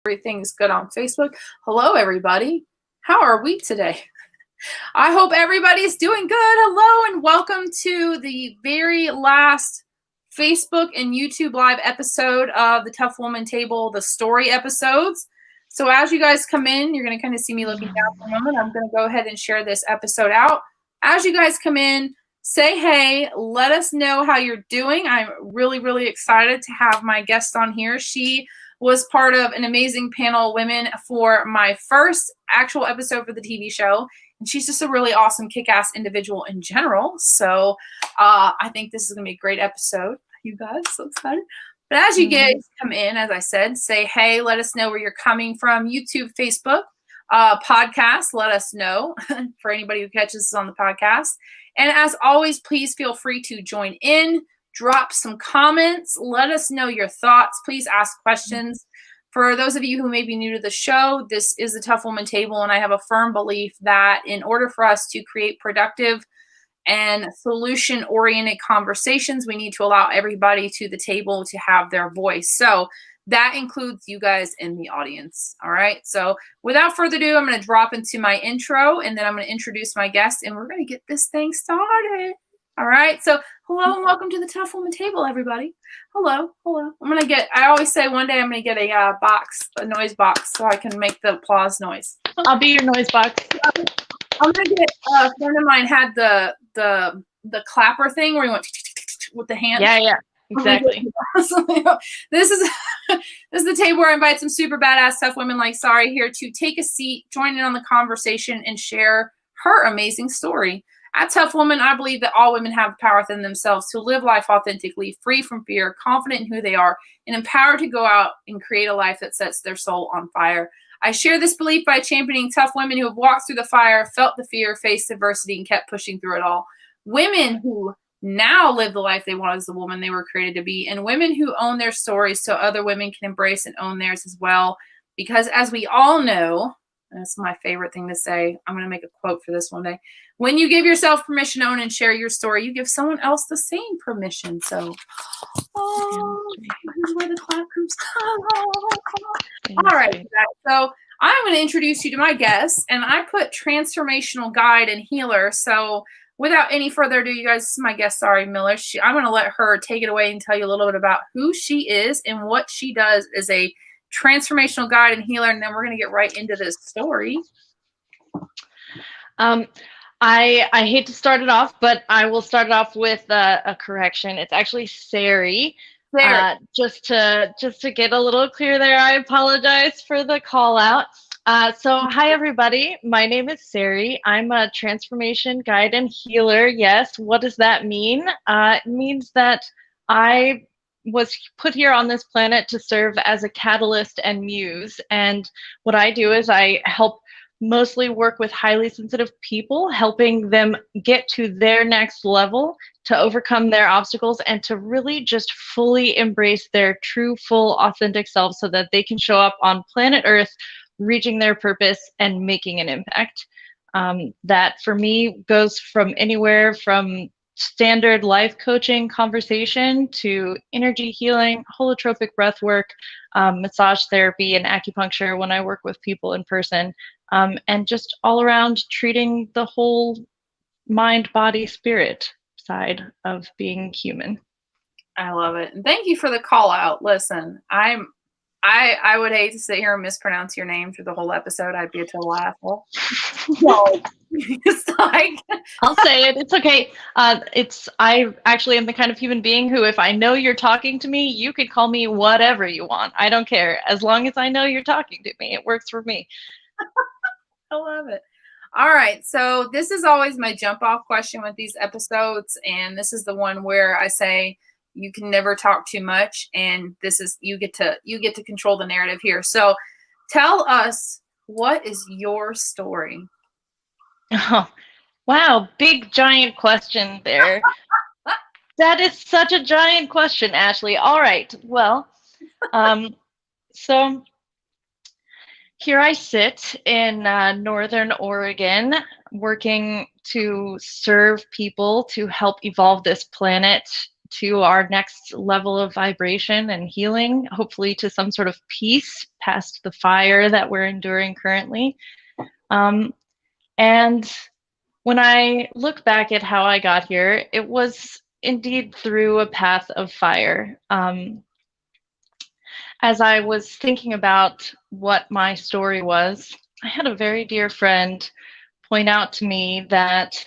everything's good on Facebook. Hello, everybody. How are we today? I hope everybody's doing good. Hello, and welcome to the very last Facebook and YouTube live episode of the TUF Woman Table, the story episodes. So as you guys come in, you're going to kind of see me looking down for a moment. I'm going to go ahead and share this episode out. As you guys come in, say hey, let us know how you're doing. I'm really, really excited to have my guest on here. She was part of an amazing panel of women for my first actual episode for the TV show. And she's just a really awesome, kick-ass individual in general. So I think this is going to be a great episode. You guys, so excited. But as you guys come in, as I said, say hey, let us know where you're coming from. YouTube, Facebook, podcast, let us know for anybody who catches us on the podcast. And as always, please feel free to join in, drop some comments, let us know your thoughts. Please ask questions. For those of you who may be new to the show, this is the TUF Woman Table, and I have a firm belief that in order for us to create productive and solution-oriented conversations, we need to allow everybody to the table to have their voice. So that includes you guys in the audience. All right. So without further ado, I'm going to drop into my intro, and then I'm going to introduce my guest, and we're going to get this thing started. All right. So hello and welcome to the TUF Woman Table, everybody. Hello. Hello. I always say one day I'm going to get a noise box, so I can make the applause noise. I'll be your noise box. I'm going to get, a friend of mine had the clapper thing where he went with the hand. Yeah. Exactly. This is the table where I invite some super badass tough women like Sary here to take a seat, join in on the conversation, and share her amazing story. At TUF Woman, I believe that all women have the power within themselves to live life authentically, free from fear, confident in who they are, and empowered to go out and create a life that sets their soul on fire. I share this belief by championing tough women who have walked through the fire, felt the fear, faced adversity, and kept pushing through it all. Women who now live the life they want as the woman they were created to be, and women who own their stories so other women can embrace and own theirs as well. Because as we all know, and it's my favorite thing to say, I'm going to make a quote for this one day. When you give yourself permission to own and share your story, you give someone else the same permission. So, here's where the clap comes. All right. So I'm going to introduce you to my guest, and I put transformational guide and healer. So without any further ado, you guys, this is my guest, Sary Miller. I'm going to let her take it away and tell you a little bit about who she is and what she does as a transformational guide and healer, and then we're going to get right into this story. I hate to start it off, but I will start it off with a correction. It's actually Sary. Just to get a little clear there, I apologize for the call out. So hi everybody, my name is Sary. I'm a transformation guide and healer. Yes, what does that mean? It means that I was put here on this planet to serve as a catalyst and muse. And what I do is I help mostly work with highly sensitive people, helping them get to their next level, to overcome their obstacles, and to really just fully embrace their true, full, authentic selves so that they can show up on planet Earth, reaching their purpose and making an impact. That for me goes from anywhere from standard life coaching conversation to energy healing, holotropic breath work, massage therapy, and acupuncture when I work with people in person, and just all around treating the whole mind, body, spirit side of being human. I love it. And thank you for the call out. Listen, I would hate to sit here and mispronounce your name through the whole episode. I'd be a total asshole. No. It's like I'll say it. It's okay. I actually am the kind of human being who, if I know you're talking to me, you could call me whatever you want. I don't care. As long as I know you're talking to me, it works for me. I love it. All right. So this is always my jump off question with these episodes. And this is the one where I say, you can never talk too much. And this is, you get to control the narrative here. So tell us, what is your story? Oh, wow. Big, giant question there. That is such a giant question, Ashley. All right. Well, so here I sit in Northern Oregon, working to serve people to help evolve this planet to our next level of vibration and healing, hopefully to some sort of peace past the fire that we're enduring currently. And when I look back at how I got here, it was indeed through a path of fire. As I was thinking about what my story was, I had a very dear friend point out to me that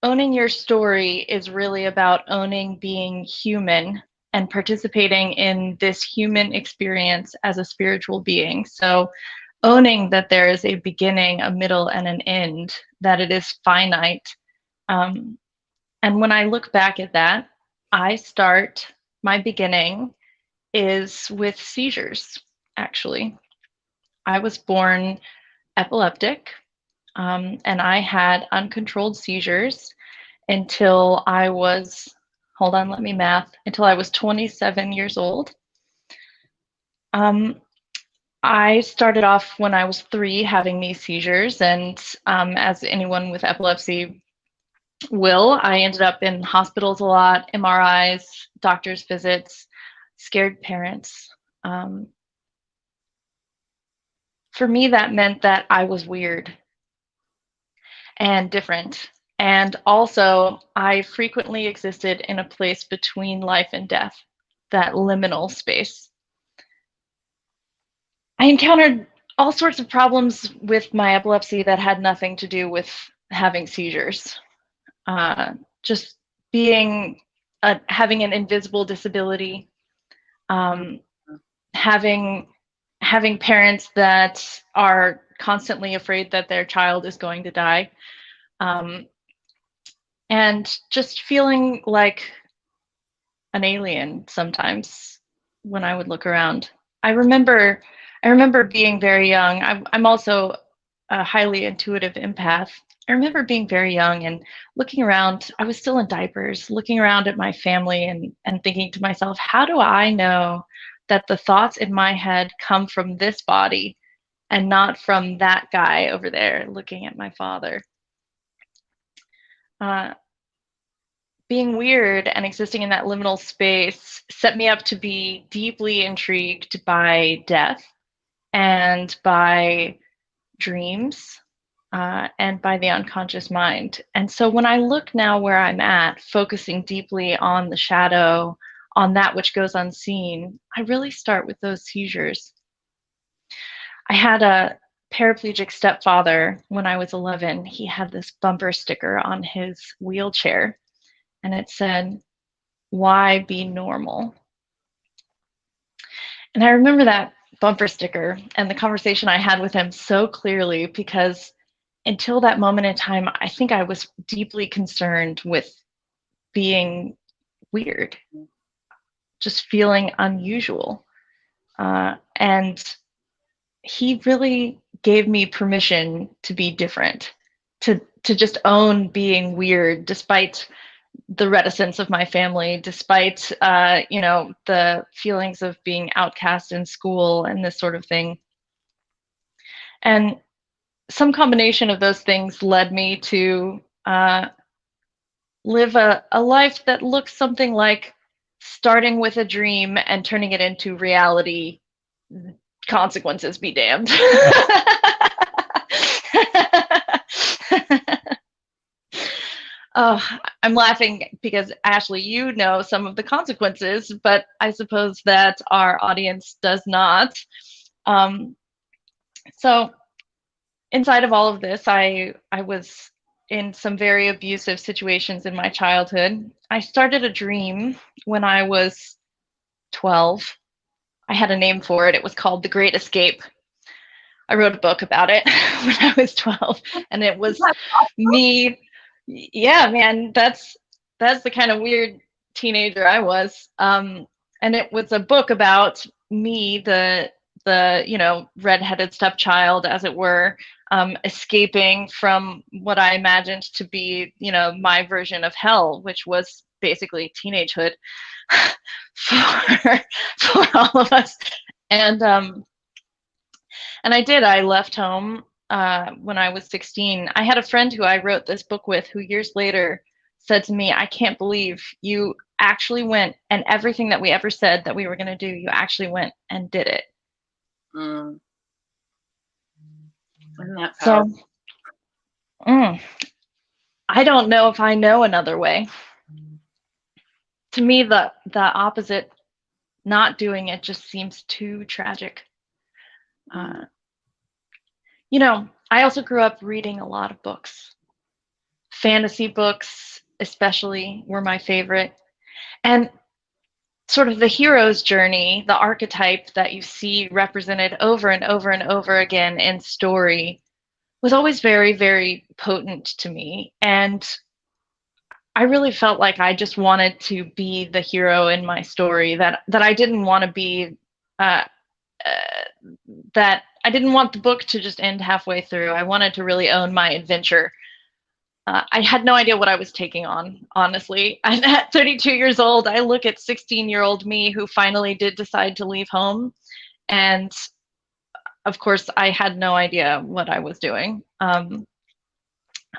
owning your story is really about owning being human and participating in this human experience as a spiritual being. So owning that there is a beginning, a middle, and an end, that it is finite. And when I look back at that, my beginning is with seizures, actually. I was born epileptic, and I had uncontrolled seizures until I was, hold on, let me math, until I was 27 years old. I started off when I was 3 having these seizures, and as anyone with epilepsy will, I ended up in hospitals a lot, MRIs, doctor's visits, scared parents. For me, that meant that I was weird and different. And also, I frequently existed in a place between life and death, that liminal space. I encountered all sorts of problems with my epilepsy that had nothing to do with having seizures. Just being, having an invisible disability, having parents that are constantly afraid that their child is going to die, and just feeling like an alien sometimes when I would look around. I remember being very young. I'm also a highly intuitive empath. I remember being very young and looking around. I was still in diapers, looking around at my family and thinking to myself, how do I know that the thoughts in my head come from this body and not from that guy over there looking at my father? Being weird and existing in that liminal space set me up to be deeply intrigued by death and by dreams, and by the unconscious mind. And so when I look now where I'm at, focusing deeply on the shadow, on that which goes unseen, I really start with those seizures. I had a paraplegic stepfather when I was 11. He had this bumper sticker on his wheelchair, and it said, "Why be normal?" And I remember that bumper sticker and the conversation I had with him so clearly, because until that moment in time, I think I was deeply concerned with being weird, just feeling unusual. And he really gave me permission to be different, to just own being weird, despite the reticence of my family, despite the feelings of being outcast in school and this sort of thing. And some combination of those things led me to live a life that looks something like starting with a dream and turning it into reality. Consequences be damned. Oh, I'm laughing because, Ashley, you know some of the consequences, but I suppose that our audience does not. So inside of all of this, I was in some very abusive situations in my childhood. I started a dream when I was 12. I had a name for it. It was called The Great Escape. I wrote a book about it when I was 12, and it was me. Yeah, man, that's the kind of weird teenager I was. And it was a book about me, the redheaded stepchild, as it were, escaping from what I imagined to be, my version of hell, which was basically teenagehood for all of us. And I left home when I was 16. I had a friend who I wrote this book with, who years later said to me, "I can't believe you actually went, and everything that we ever said that we were going to do, you actually went and did it. Isn't that powerful? So, I don't know if I know another way. To me, the opposite, not doing it, just seems too tragic. You know, I also grew up reading a lot of books. Fantasy books, especially, were my favorite. And sort of the hero's journey, the archetype that you see represented over and over and over again in story, was always very, very potent to me. And I really felt like I just wanted to be the hero in my story, that I didn't want to be, that I didn't want the book to just end halfway through. I wanted to really own my adventure. I had no idea what I was taking on, honestly. And at 32 years old, I look at 16-year-old me who finally did decide to leave home. And of course, I had no idea what I was doing.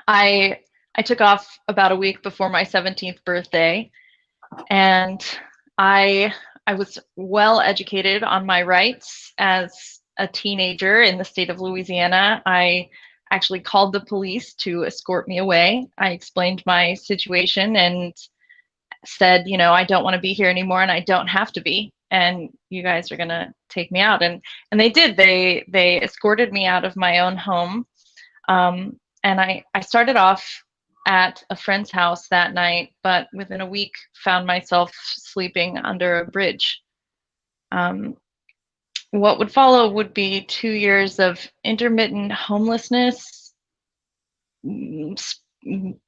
I took off about a week before my 17th birthday, and I was well educated on my rights as a teenager in the state of Louisiana. I actually called the police to escort me away. I explained my situation and said, you know, I don't want to be here anymore, and I don't have to be, and you guys are gonna take me out. And they did. They escorted me out of my own home. And I started off at a friend's house that night, but within a week found myself sleeping under a bridge. What would follow would be 2 years of intermittent homelessness,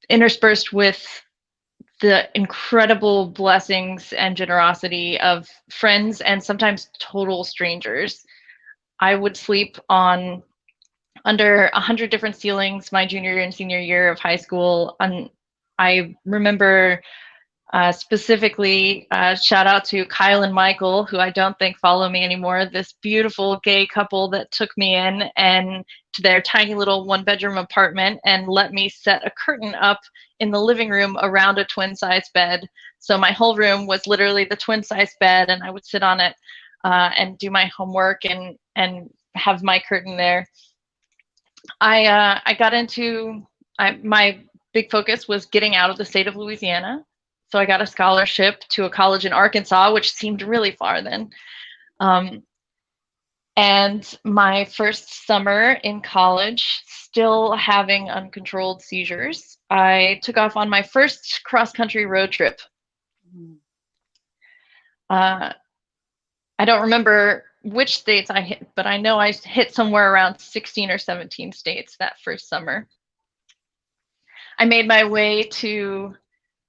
interspersed with the incredible blessings and generosity of friends and sometimes total strangers. I would sleep on under 100 different ceilings my junior and senior year of high school. And I remember specifically, shout out to Kyle and Michael, who I don't think follow me anymore, this beautiful gay couple that took me in and to their tiny little 1-bedroom apartment and let me set a curtain up in the living room around a twin-size bed. So my whole room was literally the twin-size bed, and I would sit on it and do my homework and have my curtain there. I got into, my big focus was getting out of the state of Louisiana. So I got a scholarship to a college in Arkansas, which seemed really far then. And my first summer in college, still having uncontrolled seizures, I took off on my first cross-country road trip. I don't remember which states I hit, but I know I hit somewhere around 16 or 17 states that first summer. I made my way to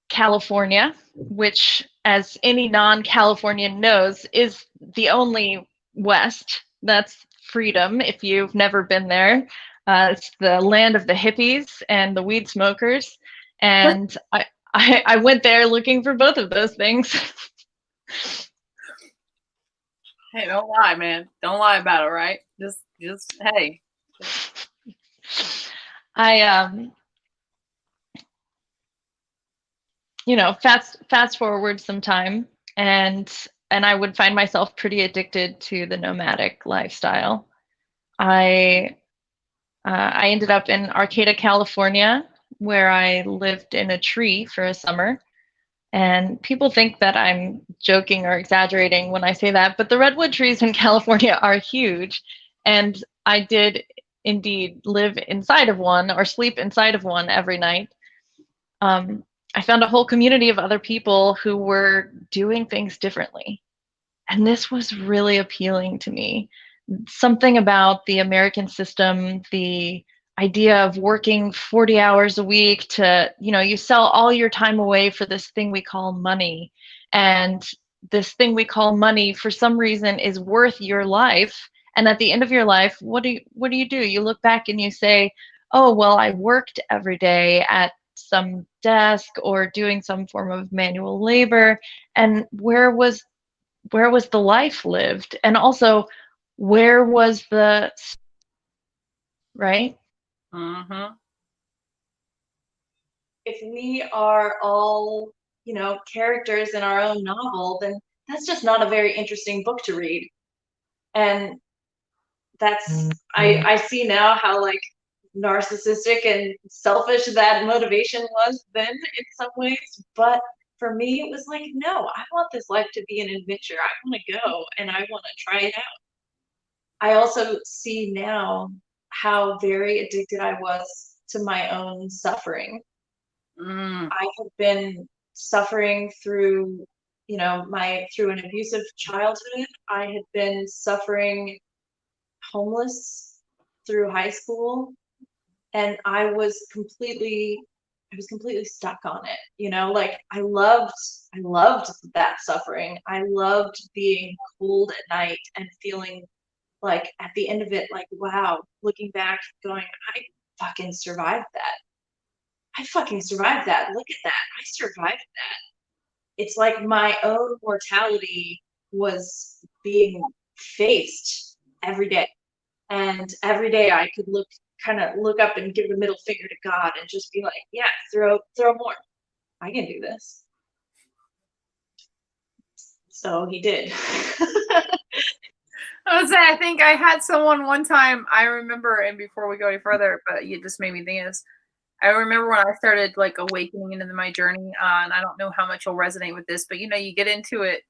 California, which, as any non-Californian knows, is the only West. That's freedom if you've never been there. It's the land of the hippies and the weed smokers. And I went there looking for both of those things. Hey, don't lie, man. Don't lie about it, right? Just hey. You know, fast forward some time, and I would find myself pretty addicted to the nomadic lifestyle. I ended up in Arcata, California, where I lived in a tree for a summer. And people think that I'm joking or exaggerating when I say that, but the redwood trees in California are huge. And I did indeed live inside of one or sleep inside of one every night. I found a whole community of other people who were doing things differently. And this was really appealing to me. Something about the American system, the idea of working 40 hours a week to, you know, you sell all your time away for this thing we call money. And this thing we call money, for some reason, is worth your life. And at the end of your life, what do you do? You look back and you say, oh, well, I worked every day at some desk or doing some form of manual labor. And where was the life lived? And also, where was the, right? Mm-hmm. If we are all characters in our own novel, then that's just not a very interesting book to read. And that's, I see now how like narcissistic and selfish that motivation was then in some ways. But for me, it was like, no, I want this life to be an adventure. I want to go and I want to try it out. I also see now how very addicted I was to my own suffering. I had been suffering through, through an abusive childhood. I had been suffering homeless through high school, and I was completely stuck on it. Like I loved that suffering. I loved being cold at night and feeling like at the end of it, like, wow, looking back, going, I fucking survived that. I fucking survived that. Look at that. I survived that. It's like my own mortality was being faced every day. And every day I could look up and give the middle finger to God and just be like, yeah, throw more. I can do this. So he did. I think I had someone one time, I remember, and before we go any further, but you just made me think of this. I remember when I started like awakening into my journey, and I don't know how much you'll resonate with this, but you get into it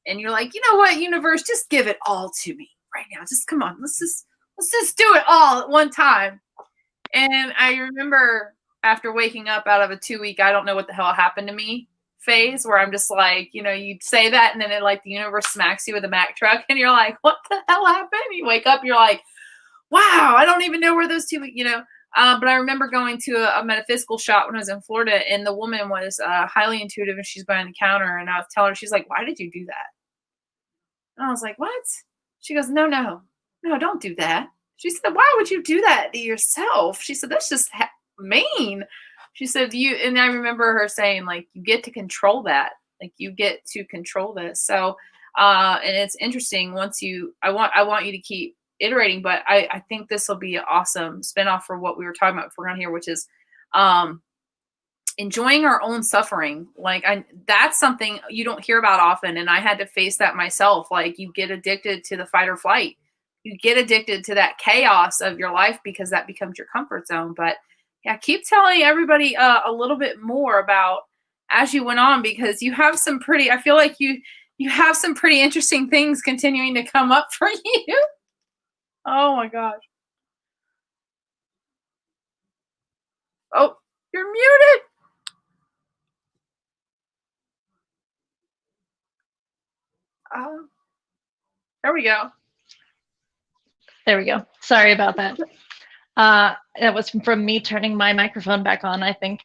and you're like, you know what, universe, just give it all to me right now. Just come on, let's just do it all at one time. And I remember after waking up out of a 2-week, I don't know what the hell happened to me phase, where I'm just like, you say that and then it like the universe smacks you with a Mack truck and you're like, what the hell happened? You wake up, you're like, wow, I don't even know where those 2 weeks, but I remember going to a metaphysical shop when I was in Florida, and the woman was highly intuitive, and she's behind the counter, and I was telling her, she's like, why did you do that? And I was like, what? She goes, no, don't do that. She said, why would you do that to yourself? She said, that's just mean. She said, and I remember her saying, like, you get to control that. Like, you get to control this. So, and it's interesting I want you to keep iterating, but I think this will be an awesome spinoff for what we were talking about before on here, which is, enjoying our own suffering. Like that's something you don't hear about often. And I had to face that myself. Like you get addicted to the fight or flight. You get addicted to that chaos of your life because that becomes your comfort zone. But yeah, keep telling everybody a little bit more about as you went on, because you have some pretty, I feel like you have some pretty interesting things continuing to come up for you. Oh my gosh. Oh, you're muted. There we go. There we go. Sorry about that. That was from me turning my microphone back on, I think.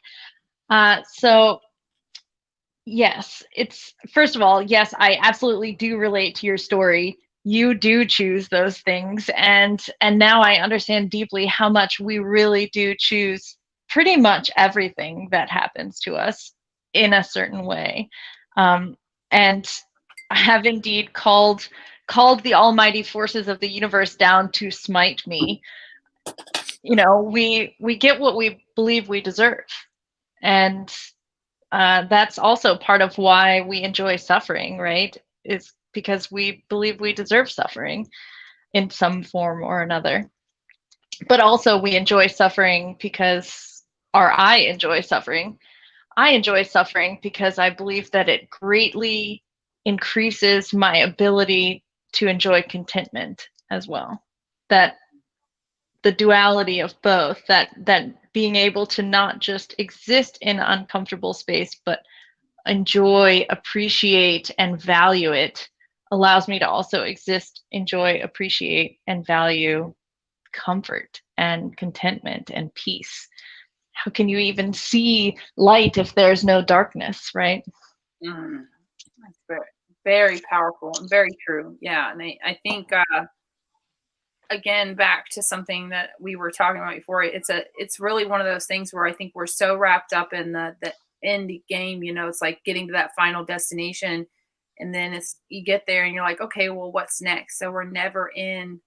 So yes, first of all, yes, I absolutely do relate to your story. You do choose those things. And now I understand deeply how much we really do choose pretty much everything that happens to us in a certain way. And I have indeed called the almighty forces of the universe down to smite me. We get what we believe we deserve. And that's also part of why we enjoy suffering, right? Is because we believe we deserve suffering in some form or another. But also we enjoy suffering because, or I enjoy suffering. I enjoy suffering because I believe that it greatly increases my ability to enjoy contentment as well. That the duality of both, that being able to not just exist in uncomfortable space, but enjoy, appreciate, and value it, allows me to also exist, enjoy, appreciate, and value comfort and contentment and peace. How can you even see light if there's no darkness, right? That's very, very powerful and very true. Yeah. And I think, again, back to something that we were talking about before, it's really one of those things where I think we're so wrapped up in the end game, it's like getting to that final destination, and then you get there and you're like, okay, well, what's next? So we're never in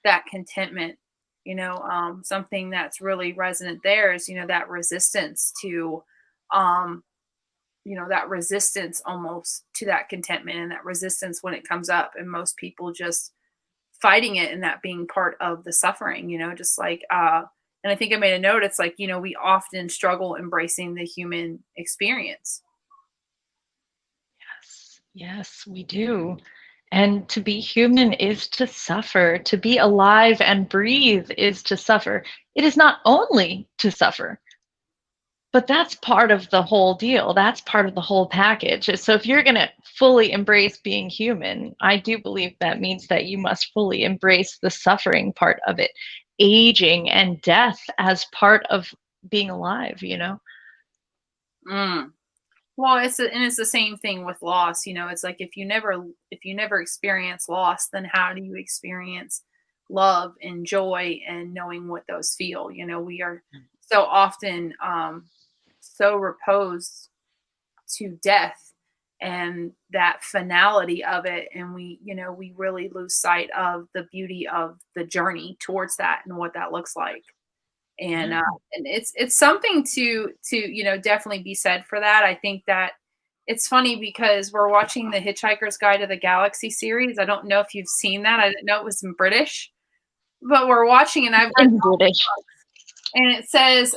that contentment. Something that's really resonant there is, that resistance to that resistance almost to that contentment, and that resistance when it comes up, and most people just fighting it, and that being part of the suffering, just like, and I think I made a note. It's like, we often struggle embracing the human experience. Yes, we do. And to be human is to suffer. To be alive and breathe is to suffer. It is not only to suffer, but that's part of the whole deal. That's part of the whole package. So if you're going to fully embrace being human, I do believe that means that you must fully embrace the suffering part of it, aging and death as part of being alive, Well, it's the same thing with loss. It's like, if you never experience loss, then how do you experience love and joy and knowing what those feel? We are so often so reposed to death and that finality of it, and we really lose sight of the beauty of the journey towards that and what that looks like. And it's something to definitely be said for that. I think that it's funny because we're watching the Hitchhiker's Guide to the Galaxy series. I don't know if you've seen that. I didn't know it was in British, but we're watching, and I've read in British, and it says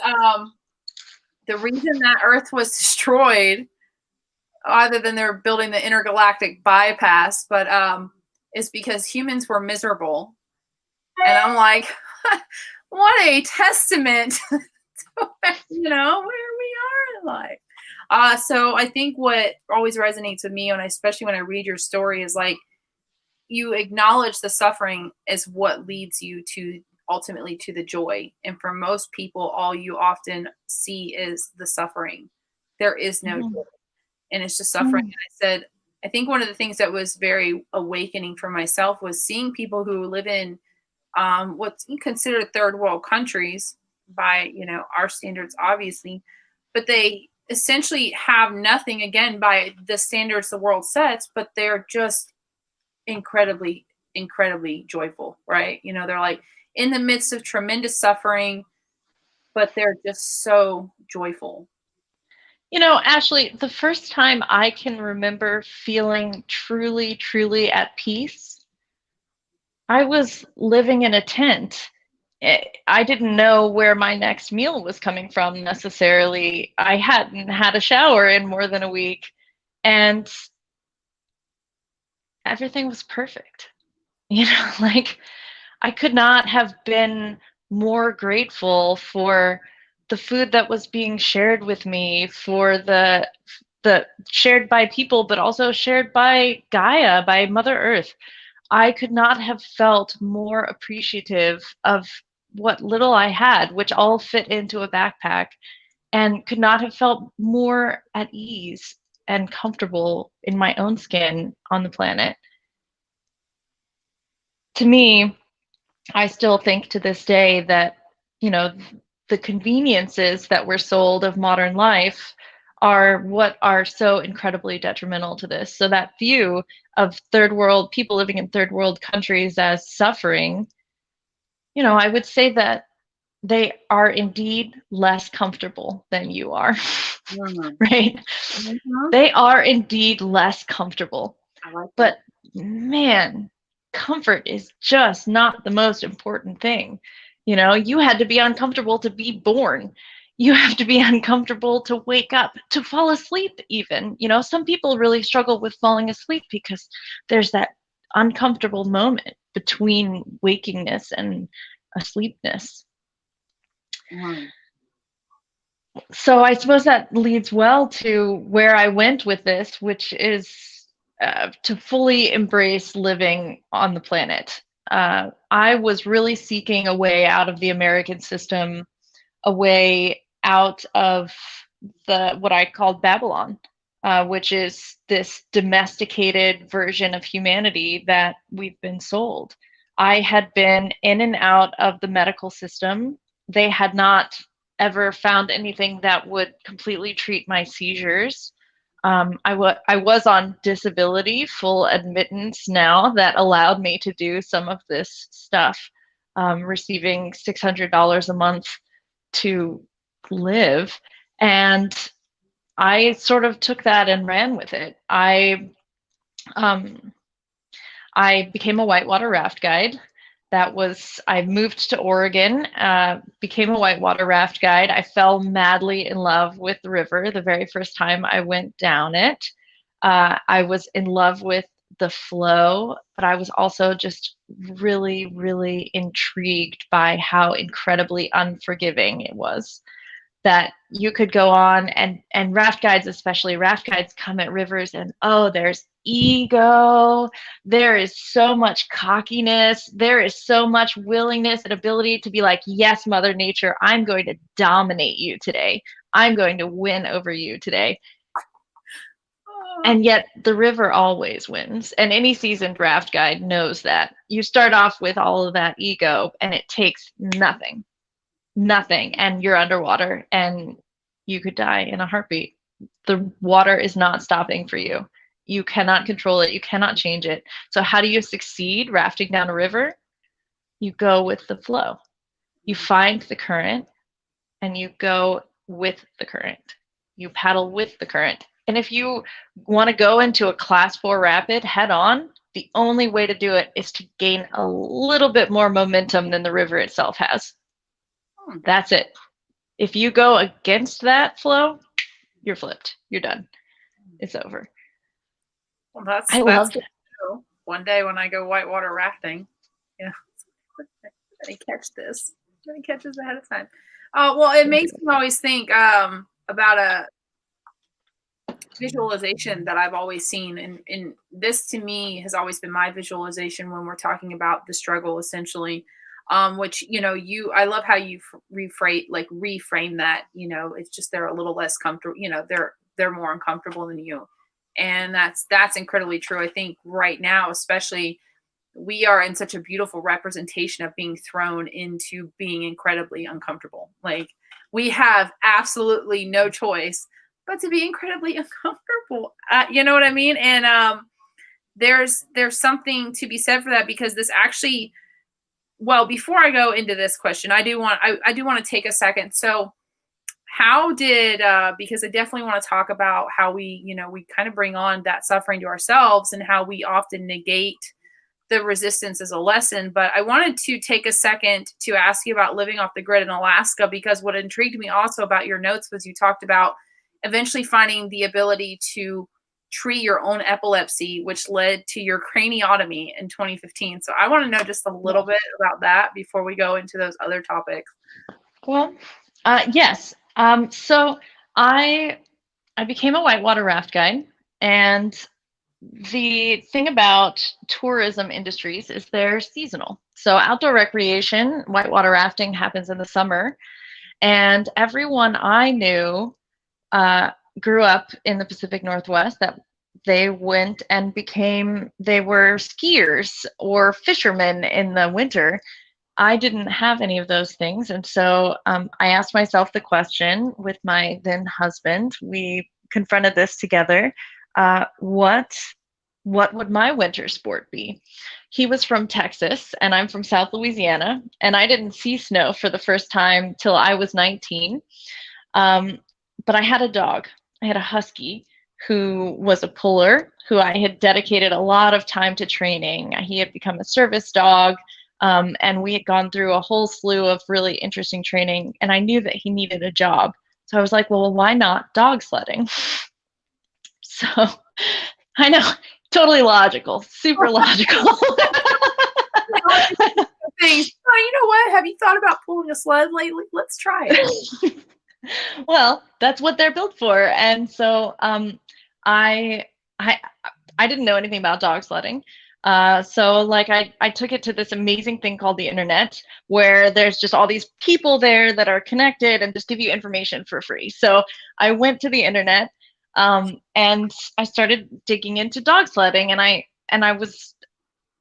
the reason that Earth was destroyed, other than they're building the intergalactic bypass, but is because humans were miserable. And I'm like, what a testament to where we are in life. So I think what always resonates with me, and especially when I read your story, is like, you acknowledge the suffering as what leads you to ultimately to the joy. And for most people, all you often see is the suffering. There is no joy, and it's just suffering. And I said, I think one of the things that was very awakening for myself was seeing people who live in what's considered third world countries by our standards, obviously, but they essentially have nothing, again, by the standards the world sets, but they're just incredibly joyful, right? They're like in the midst of tremendous suffering, but they're just so joyful. Ashley, the first time I can remember feeling truly, truly at peace, I was living in a tent. I didn't know where my next meal was coming from necessarily. I hadn't had a shower in more than a week, and everything was perfect. Like, I could not have been more grateful for the food that was being shared with me, for the shared by people, but also shared by Gaia, by Mother Earth. I could not have felt more appreciative of what little I had, which all fit into a backpack, and could not have felt more at ease and comfortable in my own skin on the planet. To me, I still think to this day that, the conveniences that were sold of modern life are what are so incredibly detrimental to this. So that view of third world people living in third world countries as suffering, I would say that they are indeed less comfortable than you are. Right? They are indeed less comfortable. But man, comfort is just not the most important thing. You had to be uncomfortable to be born. You have to be uncomfortable to wake up, to fall asleep even. Some people really struggle with falling asleep because there's that uncomfortable moment between wakingness and asleepness. So I suppose that leads well to where I went with this, which is to fully embrace living on the planet. I was really seeking a way out of the American system, a way out of what I called Babylon, which is this domesticated version of humanity that we've been sold. I had been in and out of the medical system. They had not ever found anything that would completely treat my seizures. I was on disability, full admittance now, that allowed me to do some of this stuff, receiving $600 a month to live. And I sort of took that and ran with it. I became a whitewater raft guide. I moved to Oregon, became a whitewater raft guide. I fell madly in love with the river the very first time I went down it. I was in love with the flow, but I was also just really, really intrigued by how incredibly unforgiving it was. That you could go on, and raft guides, especially raft guides, come at rivers and there's ego, there is so much cockiness, there is so much willingness and ability to be like, yes, Mother Nature, I'm going to dominate you today, I'm going to win over you today. And yet the river always wins, and any seasoned raft guide knows that. You start off with all of that ego and it takes nothing, and you're underwater and you could die in a heartbeat. The water is not stopping for you. You cannot control it. You cannot change it. So how do you succeed rafting down a river? You go with the flow. You find the current and you go with the current. You paddle with the current. And if you want to go into a class 4 rapid head on, the only way to do it is to gain a little bit more momentum than the river itself has. That's it. If you go against that flow, you're flipped. You're done. It's over. Well, that's loved it. One day when I go whitewater rafting, let me catch this. Let me catch this ahead of time. Well, it makes me always think about a visualization that I've always seen, and this to me has always been my visualization when we're talking about the struggle, essentially. Which, I love how you reframe that, it's just, they're a little less comfortable, they're more uncomfortable than you. And that's incredibly true. I think right now, especially, we are in such a beautiful representation of being thrown into being incredibly uncomfortable. Like, we have absolutely no choice but to be incredibly uncomfortable. You know what I mean? And there's something to be said for that, because this actually, well, before I go into this question, I do want to take a second. So how did, because I definitely want to talk about how we kind of bring on that suffering to ourselves and how we often negate the resistance as a lesson. But I wanted to take a second to ask you about living off the grid in Alaska, because what intrigued me also about your notes was you talked about eventually finding the ability to treat your own epilepsy, which led to your craniotomy in 2015. So I want to know just a little bit about that before we go into those other topics. Well, yes. So I became a whitewater raft guide, and the thing about tourism industries is they're seasonal. So outdoor recreation, whitewater rafting happens in the summer, and everyone I knew grew up in the Pacific Northwest, that they went and they were skiers or fishermen in the winter. I didn't have any of those things. And so I asked myself the question with my then husband. We confronted this together. What would my winter sport be? He was from Texas and I'm from South Louisiana, and I didn't see snow for the first time till I was 19. But I had a dog. I had a husky who was a puller, who I had dedicated a lot of time to training. He had become a service dog, and we had gone through a whole slew of really interesting training, and I knew that he needed a job. So I was like, well, why not dog sledding? So I know, totally logical, super logical. Things. Oh, you know what? Have you thought about pulling a sled lately? Let's try it. Well, that's what they're built for. And so I didn't know anything about dog sledding. So like I took it to this amazing thing called the internet, where there's just all these people there that are connected and just give you information for free. So I went to the internet and I started digging into dog sledding,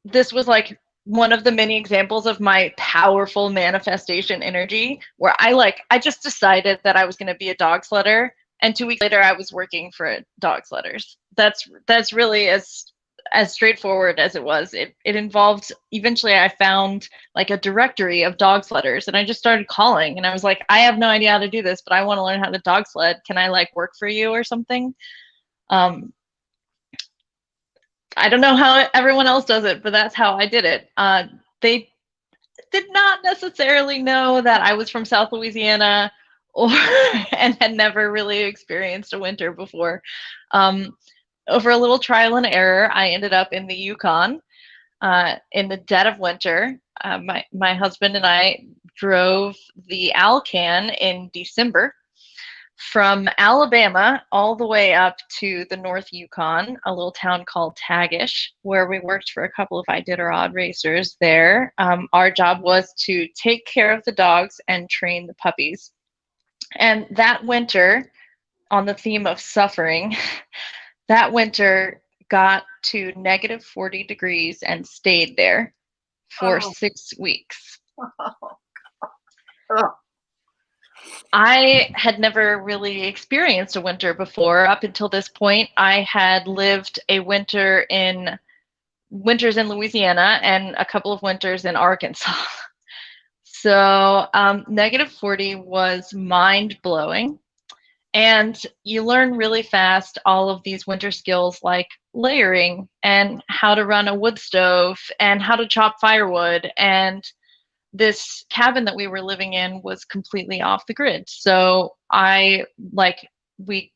this was like one of the many examples of my powerful manifestation energy, where I just decided that I was going to be a dog sledder, and 2 weeks later I was working for dog sledders. That's really as as straightforward as it was. It involved, eventually I found like a directory of dog sledders, and I just started calling, and I was like, I have no idea how to do this, but I want to learn how to dog sled. Can I like work for you or something? I don't know how everyone else does it, but that's how I did it. They did not necessarily know that I was from South Louisiana or and had never really experienced a winter before. Over a little trial and error, I ended up in the Yukon in the dead of winter. My husband and I drove the Alcan in December from Alabama all the way up to the North Yukon, a little town called Tagish, where we worked for a couple of Iditarod racers there. Our job was to take care of the dogs and train the puppies. And that winter, on the theme of suffering, that winter got to negative 40 degrees and stayed there for 6 weeks. Oh. I had never really experienced a winter before. Up until this point, I had lived a winters in Louisiana and a couple of winters in Arkansas. So negative 40 was mind-blowing. And you learn really fast all of these winter skills like layering and how to run a wood stove and how to chop firewood. And this cabin that we were living in was completely off the grid. So we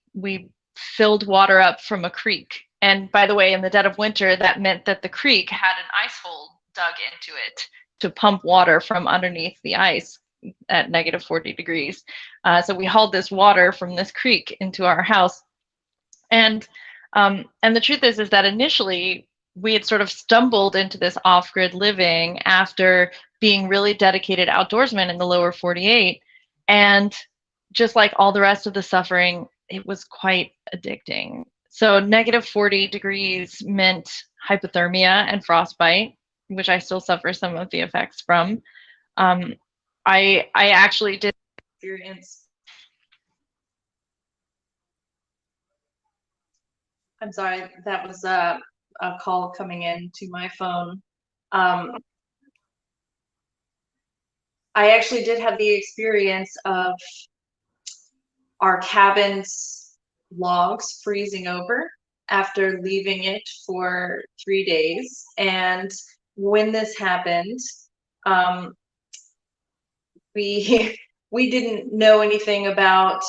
filled water up from a creek. And by the way, in the dead of winter, that meant that the creek had an ice hole dug into it to pump water from underneath the ice at negative 40 degrees. So we hauled this water from this creek into our house. And the truth is that initially we had sort of stumbled into this off-grid living after being really dedicated outdoorsmen in the lower 48. And just like all the rest of the suffering, it was quite addicting. So negative 40 degrees meant hypothermia and frostbite, which I still suffer some of the effects from. I actually did experience. I'm sorry, that was a call coming in to my phone. I actually did have the experience of our cabin's logs freezing over after leaving it for 3 days. And when this happened, we didn't know anything about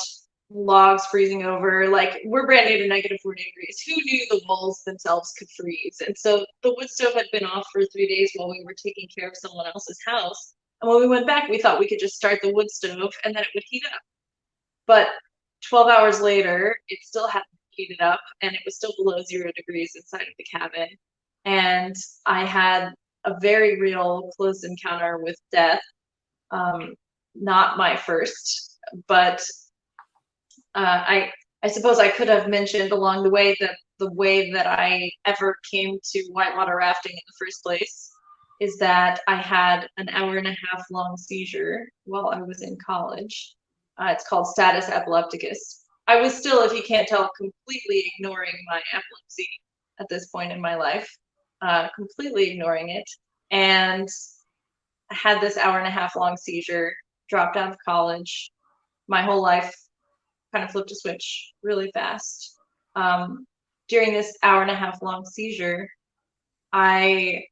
logs freezing over. Like, we're brand new to negative 40 degrees. Who knew the walls themselves could freeze? And so the wood stove had been off for 3 days while we were taking care of someone else's house. And when we went back, we thought we could just start the wood stove and then it would heat up. But 12 hours later, it still hadn't heated up and it was still below 0 degrees inside of the cabin. And I had a very real close encounter with death. Not my first, but I suppose I could have mentioned along the way that the way that I ever came to whitewater rafting in the first place is that I had an 1.5 hour long seizure while I was in college. It's called status epilepticus. I was still, if you can't tell, completely ignoring my epilepsy at this point in my life, completely ignoring it. And I had this 1.5 hour long seizure, dropped out of college. My whole life kind of flipped a switch really fast. During this 1.5 hour long seizure, I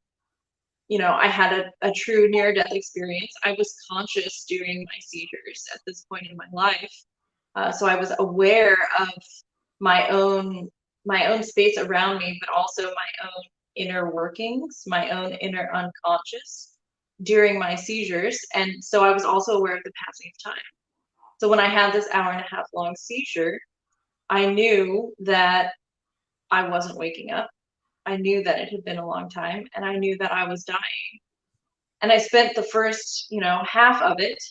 had a true near-death experience. I was conscious during my seizures at this point in my life. So I was aware of my own space around me, but also my own inner workings, my own inner unconscious during my seizures. And so I was also aware of the passing of time. So when I had this 1.5 hour long seizure, I knew that I wasn't waking up. I knew that it had been a long time, and I knew that I was dying. And I spent the first, half of it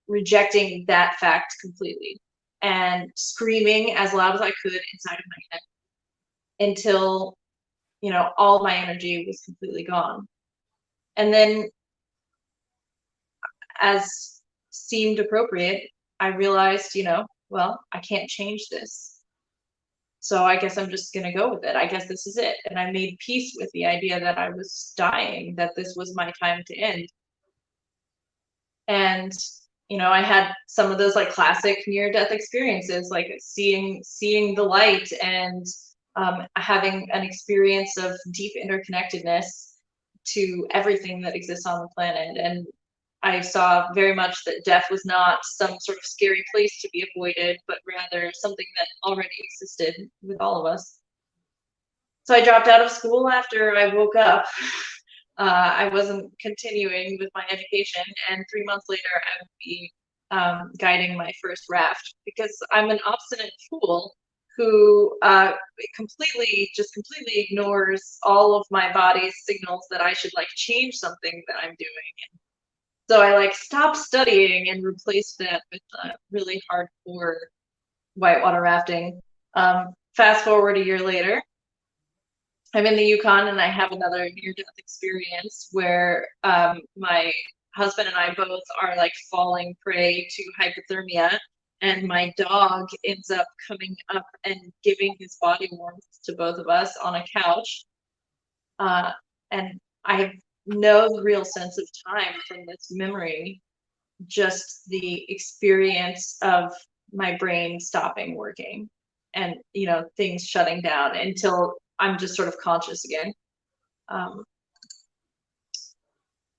rejecting that fact completely and screaming as loud as I could inside of my head until, all my energy was completely gone. And then, as seemed appropriate, I realized, well, I can't change this. So I guess I'm just gonna go with it. I guess this is it. And I made peace with the idea that I was dying, that this was my time to end. And I had some of those like classic near-death experiences, like seeing the light and having an experience of deep interconnectedness to everything that exists on the planet. And I saw very much that death was not some sort of scary place to be avoided, but rather something that already existed with all of us. So I dropped out of school after I woke up. I wasn't continuing with my education, and 3 months later, I would be guiding my first raft, because I'm an obstinate fool who completely ignores all of my body's signals that I should like change something that I'm doing. And so I like stopped studying and replaced that with really hardcore whitewater rafting. Fast forward a year later, I'm in the Yukon and I have another near-death experience where my husband and I both are like falling prey to hypothermia, and my dog ends up coming up and giving his body warmth to both of us on a couch. And I have no real sense of time from this memory, just the experience of my brain stopping working and things shutting down until I'm just sort of conscious again.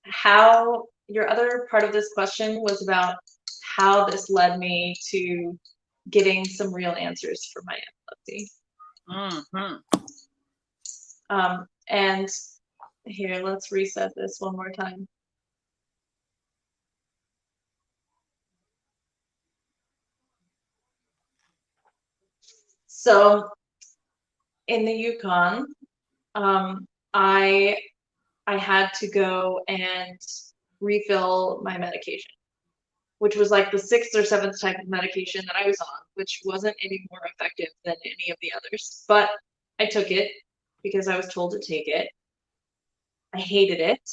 How your other part of this question was about how this led me to getting some real answers for my epilepsy. And here, let's reset this one more time. So in the Yukon, I had to go and refill my medication, which was like the 6th or 7th type of medication that I was on, which wasn't any more effective than any of the others. But I took it because I was told to take it. I hated it.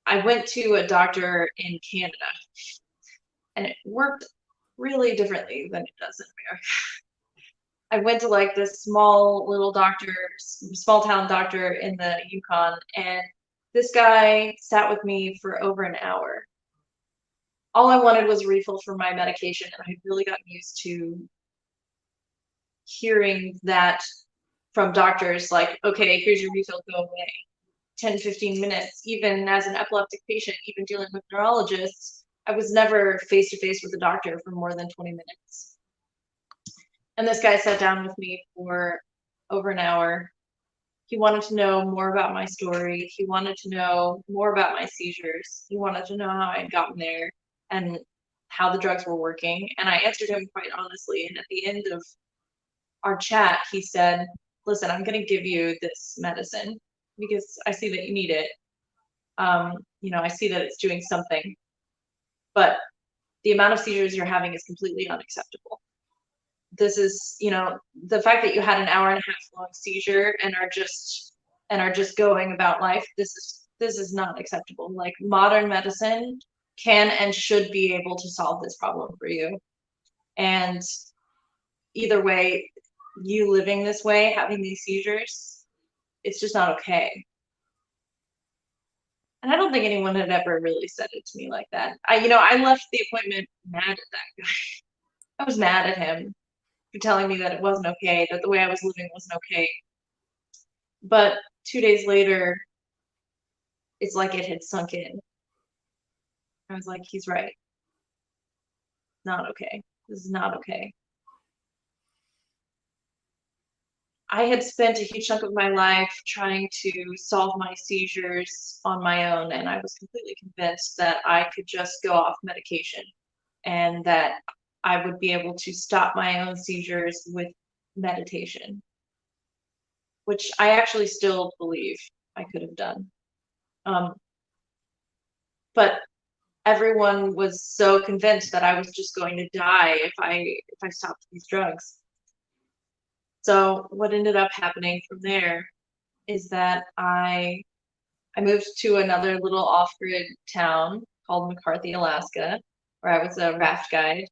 I went to a doctor in Canada, and it worked really differently than it does in America. I went to like this small town doctor in the Yukon, and this guy sat with me for over an hour. All I wanted was a refill for my medication, and I had really gotten used to hearing that from doctors, like, okay, here's your refill, go away. 10, 15 minutes, even as an epileptic patient, even dealing with neurologists, I was never face to face with a doctor for more than 20 minutes. And this guy sat down with me for over an hour. He wanted to know more about my story. He wanted to know more about my seizures. He wanted to know how I had gotten there and how the drugs were working. And I answered him quite honestly. And at the end of our chat, he said, listen, I'm going to give you this medicine because I see that you need it. I see that it's doing something, but the amount of seizures you're having is completely unacceptable. This is, the fact that you had an hour and a half long seizure and are just going about life. This is not acceptable. Like, modern medicine can and should be able to solve this problem for you. And either way, you living this way, having these seizures, it's just not okay. And I don't think anyone had ever really said it to me like that. I left the appointment mad at that guy. I was mad at him for telling me that it wasn't okay, that the way I was living wasn't okay. But 2 days later, it's like it had sunk in. I was like, he's right. Not okay. This is not okay. I had spent a huge chunk of my life trying to solve my seizures on my own, and I was completely convinced that I could just go off medication and that I would be able to stop my own seizures with meditation, which I actually still believe I could have done. But everyone was so convinced that I was just going to die if I stopped these drugs. So what ended up happening from there is that I moved to another little off-grid town called McCarthy, Alaska, where I was a raft guide.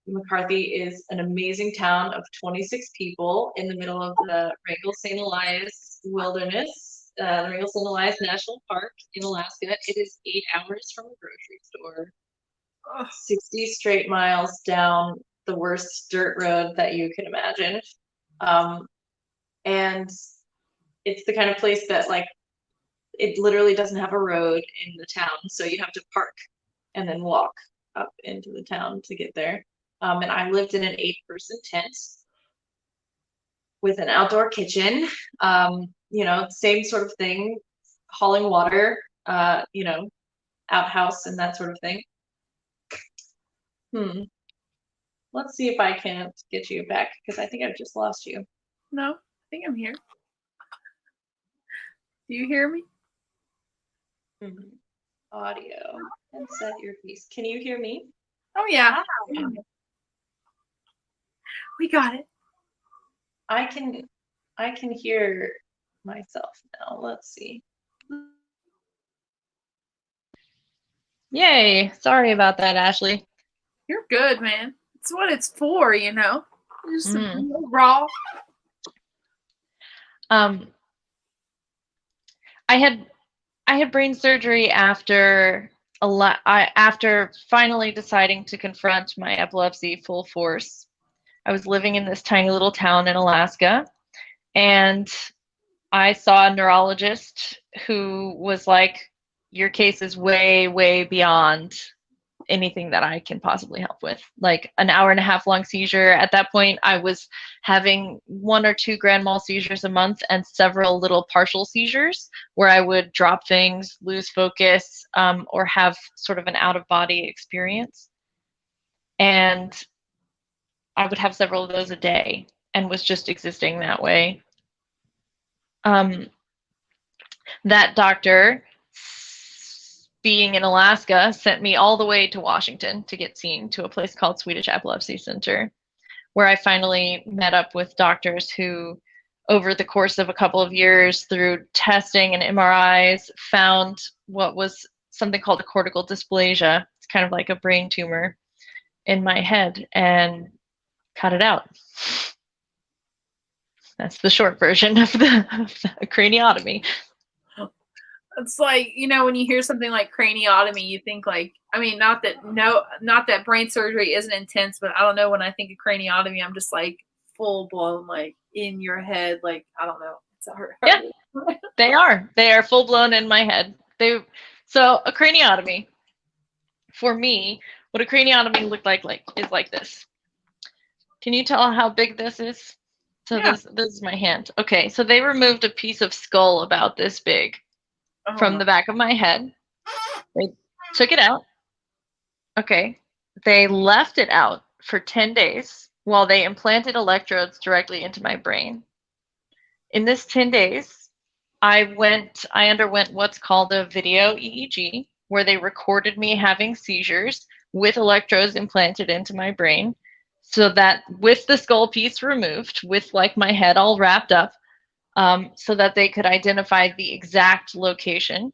McCarthy is an amazing town of 26 people in the middle of the Wrangell St. Elias wilderness, the Wrangell St. Elias National Park in Alaska. It is 8 hours from a grocery store, 60 straight miles down the worst dirt road that you can imagine. And it's the kind of place that, like, it literally doesn't have a road in the town, so you have to park and then walk up into the town to get there. And I lived in an 8-person tent with an outdoor kitchen, you know, same sort of thing, hauling water, you know, outhouse and that sort of thing. Let's see if I can't get you back, because I think I've just lost you. No, I think I'm here. Do you hear me? Audio and set your piece. Can you hear me? Oh yeah. We got it. I can hear myself now. Let's see. Yay. Sorry about that, Ashley. You're good, man. It's what it's for, you know. Just raw. I had brain surgery after after finally deciding to confront my epilepsy full force. I was living in this tiny little town in Alaska, and I saw a neurologist who was like, your case is way, way beyond anything that I can possibly help with. Like an 1.5 hour long seizure. At that point, I was having 1 or 2 grand mal seizures a month and several little partial seizures where I would drop things, lose focus, or have sort of an out-of-body experience. And I would have several of those a day and was just existing that way. That doctor, being in Alaska, sent me all the way to Washington to get seen to a place called Swedish Epilepsy Center, where I finally met up with doctors who, over the course of a couple of years, through testing and MRIs, found what was something called a cortical dysplasia. It's kind of like a brain tumor in my head, and cut it out. That's the short version of the craniotomy. It's like, you know, when you hear something like craniotomy, you think like, I mean, not that brain surgery isn't intense, but I don't know, when I think of craniotomy, I'm just like full blown, like in your head, like, I don't know. It's hard. Yeah, they are full blown in my head. So a craniotomy, for me, what a craniotomy looked like is like this. Can you tell how big this is? So yeah. This is my hand. Okay, so they removed a piece of skull about this big from the back of my head. They took it out. Okay. They left it out for 10 days while they implanted electrodes directly into my brain. In this 10 days, I underwent what's called a video EEG, where they recorded me having seizures with electrodes implanted into my brain, so that with the skull piece removed, with like my head all wrapped up, so that they could identify the exact location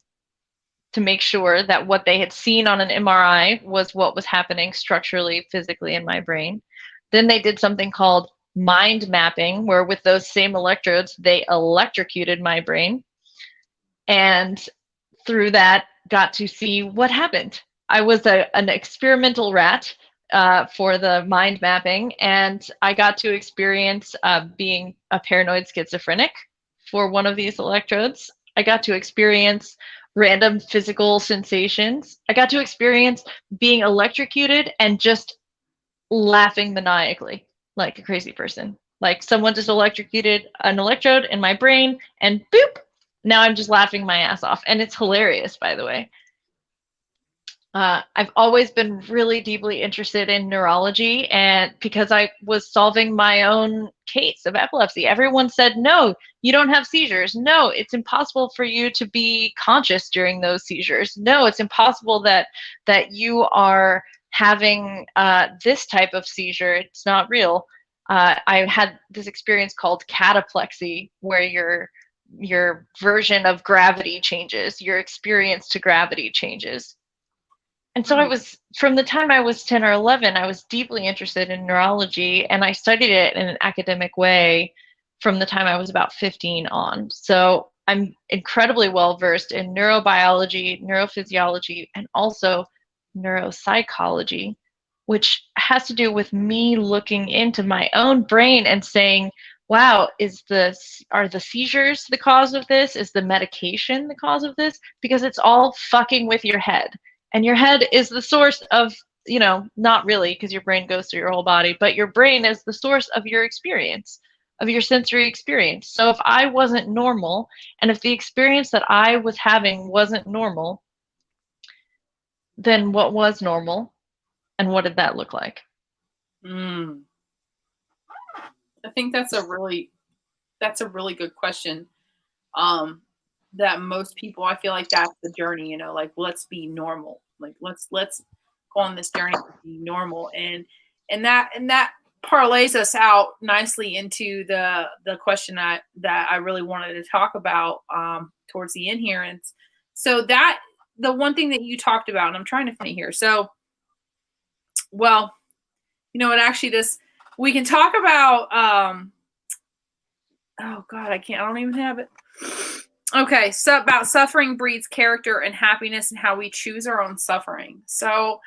to make sure that what they had seen on an MRI was what was happening structurally, physically in my brain. Then they did something called mind mapping, where with those same electrodes, they electrocuted my brain. And through that, got to see what happened. I was an experimental rat for the mind mapping, and I got to experience being a paranoid schizophrenic for one of these electrodes. I got to experience random physical sensations. I got to experience being electrocuted and just laughing maniacally like a crazy person. Like someone just electrocuted an electrode in my brain and boop, now I'm just laughing my ass off. And it's hilarious, by the way. I've always been really deeply interested in neurology, and because I was solving my own case of epilepsy. Everyone said, no, you don't have seizures. No, it's impossible for you to be conscious during those seizures. No, it's impossible that you are having this type of seizure. It's not real. I had this experience called cataplexy, where your version of gravity changes, your experience to gravity changes. And so I was, from the time I was 10 or 11, I was deeply interested in neurology, and I studied it in an academic way from the time I was about 15 on. So I'm incredibly well versed in neurobiology, neurophysiology, and also neuropsychology, which has to do with me looking into my own brain and saying, wow, are the seizures the cause of this? Is the medication the cause of this? Because it's all fucking with your head. And your head is the source of, not really, because your brain goes through your whole body, but your brain is the source of your experience, of your sensory experience. So if I wasn't normal, and if the experience that I was having wasn't normal, then what was normal? And what did that look like? I think that's a really good question. That most people, I feel like that's the journey, like, let's be normal. Like, let's go on this journey to be normal. And that parlays us out nicely into the question that I really wanted to talk about towards the end here. And so that the one thing that you talked about, and I'm trying to find it here. So, well, and actually we can talk about, oh God, I don't even have it. Okay, so about suffering breeds character and happiness and how we choose our own suffering. So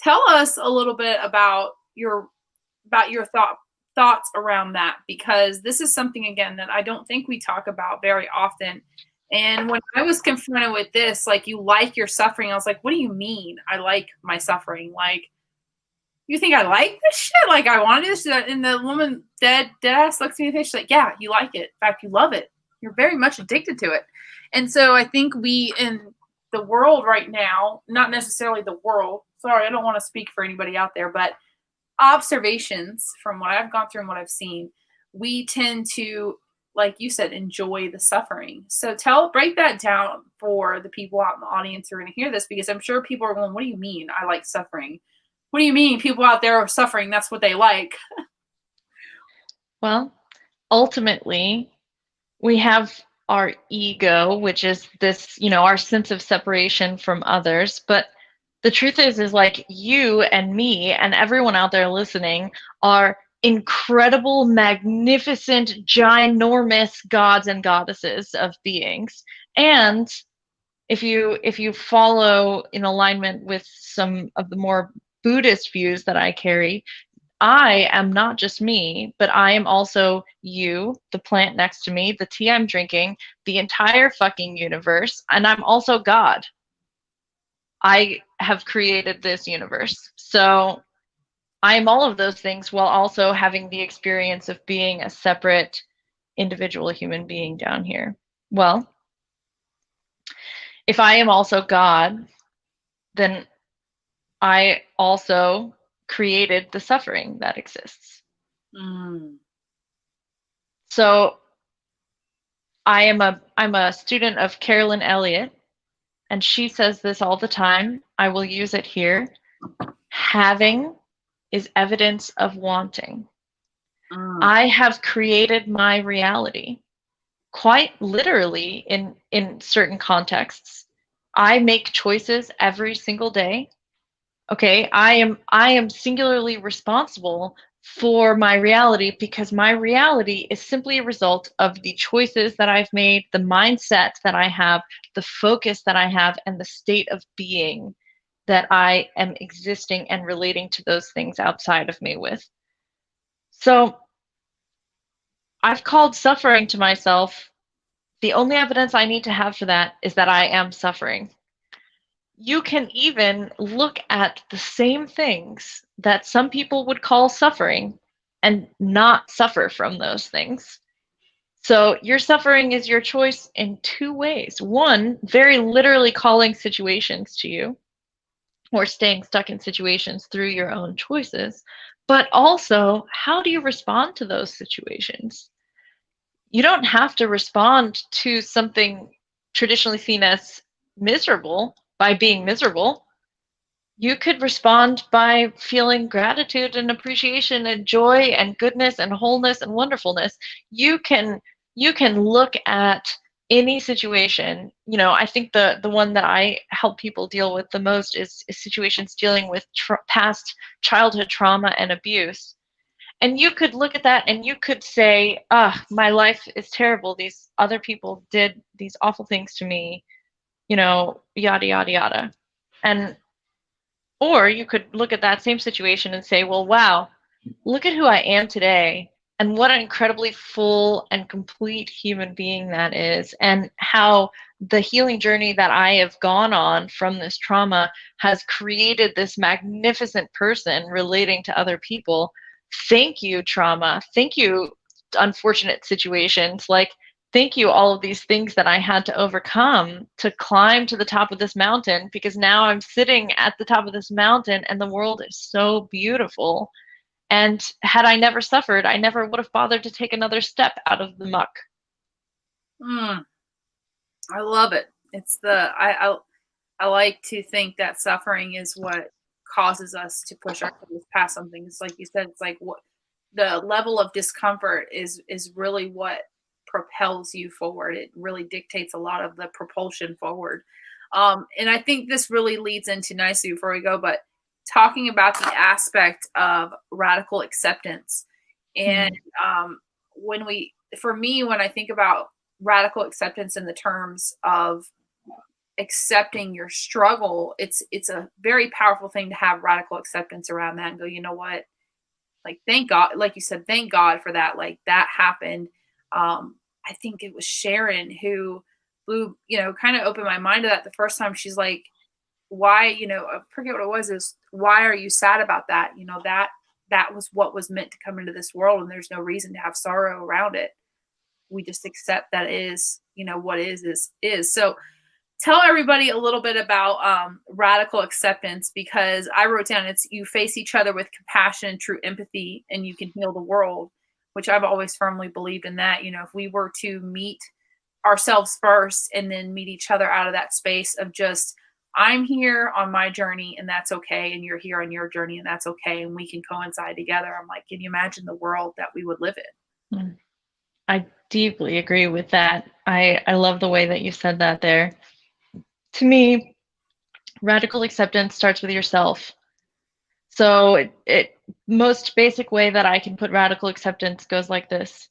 tell us a little bit about your thoughts around that, because this is something, again, that I don't think we talk about very often. And when I was confronted with this, like, you like your suffering, I was like, what do you mean I like my suffering? Like, you think I like this shit? Like, I want to do this? And the woman dead ass looks me in the face. She's like, yeah, you like it. In fact, you love it. You're very much addicted to it. And so I think we, in the world right now, not necessarily the world, sorry, I don't want to speak for anybody out there, but observations from what I've gone through and what I've seen, we tend to, like you said, enjoy the suffering. So break that down for the people out in the audience who are going to hear this, because I'm sure people are going, what do you mean I like suffering? What do you mean people out there are suffering? That's what they like. Well, ultimately, we have our ego, which is this, our sense of separation from others. But the truth is like, you and me and everyone out there listening are incredible, magnificent, ginormous gods and goddesses of beings. And if you follow in alignment with some of the more Buddhist views that I carry, I am not just me, but I am also you, the plant next to me, the tea I'm drinking, the entire fucking universe, and I'm also God. I have created this universe. So I am all of those things while also having the experience of being a separate individual human being down here. Well, if I am also God, then I also created the suffering that exists. So I'm a student of Carolyn Elliott, and she says this all the time. I will use it here. Having is evidence of wanting. I have created my reality, quite literally in certain contexts. I make choices every single day. Okay, I am singularly responsible for my reality, because my reality is simply a result of the choices that I've made, the mindset that I have, the focus that I have, and the state of being that I am existing and relating to those things outside of me with. So I've called suffering to myself. The only evidence I need to have for that is that I am suffering. You can even look at the same things that some people would call suffering and not suffer from those things. So your suffering is your choice in two ways. One, very literally calling situations to you, or staying stuck in situations through your own choices. But also, how do you respond to those situations? You don't have to respond to something traditionally seen as miserable by being miserable. You could respond by feeling gratitude and appreciation and joy and goodness and wholeness and wonderfulness. You can look at any situation, you know, I think the one that I help people deal with the most is situations dealing with past childhood trauma and abuse. And you could look at that and you could say, my life is terrible. These other people did these awful things to me, you know, yada, yada, yada. And, or you could look at that same situation and say, well, wow, look at who I am today and what an incredibly full and complete human being that is, and how the healing journey that I have gone on from this trauma has created this magnificent person relating to other people. Thank you, trauma. Thank you, unfortunate situations. Like, thank you, all of these things that I had to overcome to climb to the top of this mountain, because now I'm sitting at the top of this mountain and the world is so beautiful. And had I never suffered, I never would have bothered to take another step out of the muck. I love it. It's I like to think that suffering is what causes us to push ourselves past something. It's like you said, it's like what the level of discomfort is really what propels you forward. It really dictates a lot of the propulsion forward. And I think this really leads into nicely before we go, but talking about the aspect of radical acceptance. And for me, when I think about radical acceptance in the terms of accepting your struggle, it's a very powerful thing to have radical acceptance around that and go, you know what? Like, thank God, like you said, thank God for that. Like, that happened. I think it was Sharon who kind of opened my mind to that the first time. She's like, why, I forget what it was, is why are you sad about that? That was what was meant to come into this world, and there's no reason to have sorrow around it. We just accept that is, what is. So tell everybody a little bit about radical acceptance, because I wrote down, it's you face each other with compassion, true empathy, and you can heal the world, which I've always firmly believed in that. If we were to meet ourselves first and then meet each other out of that space of just, I'm here on my journey and that's okay, and you're here on your journey and that's okay, and we can coincide together. I'm like, can you imagine the world that we would live in? I deeply agree with that. I love the way that you said that there. To me, radical acceptance starts with yourself. So it most basic way that I can put radical acceptance goes like this.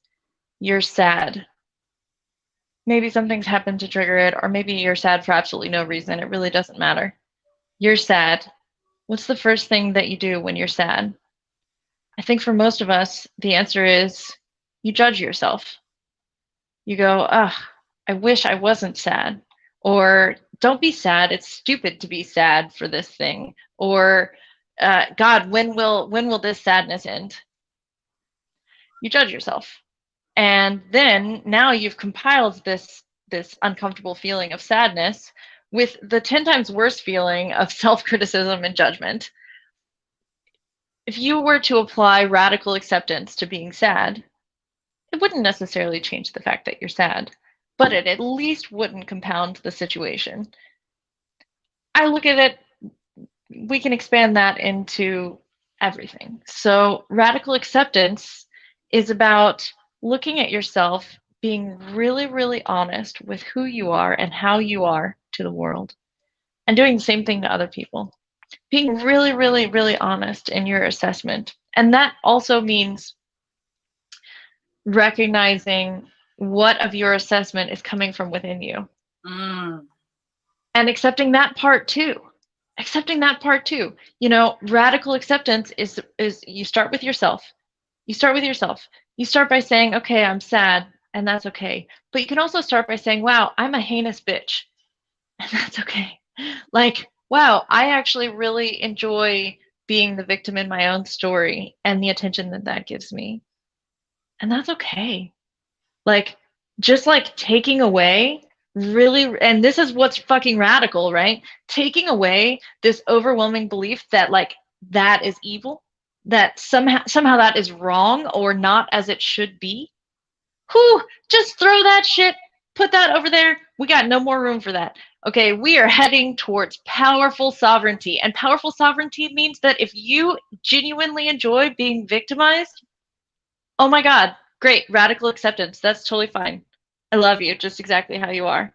You're sad. Maybe something's happened to trigger it, or maybe you're sad for absolutely no reason. It really doesn't matter. You're sad. What's the first thing that you do when you're sad? I think for most of us, the answer is you judge yourself. You go, I wish I wasn't sad. Or don't be sad. It's stupid to be sad for this thing. Or God, when will this sadness end? You judge yourself. And then now you've compiled this uncomfortable feeling of sadness with the 10 times worse feeling of self-criticism and judgment. If you were to apply radical acceptance to being sad, it wouldn't necessarily change the fact that you're sad, but it at least wouldn't compound the situation. I look at it, we can expand that into everything. So radical acceptance is about looking at yourself, being really, really honest with who you are and how you are to the world, and doing the same thing to other people. Being really, really, really honest in your assessment. And that also means recognizing what of your assessment is coming from within you. And accepting that part too. Radical acceptance is you start with yourself. You start by saying, okay, I'm sad, and that's okay. But you can also start by saying, wow, I'm a heinous bitch, and that's okay. Like, wow, I actually really enjoy being the victim in my own story and the attention that gives me. And that's okay. Like, just like taking away really, and this is what's fucking radical, right? Taking away this overwhelming belief that like that is evil, that somehow that is wrong or not as it should be. Just throw that shit, put that over there. We got no more room for that. Okay, we are heading towards powerful sovereignty. And powerful sovereignty means that if you genuinely enjoy being victimized, oh my God, great, radical acceptance. That's totally fine. I love you just exactly how you are.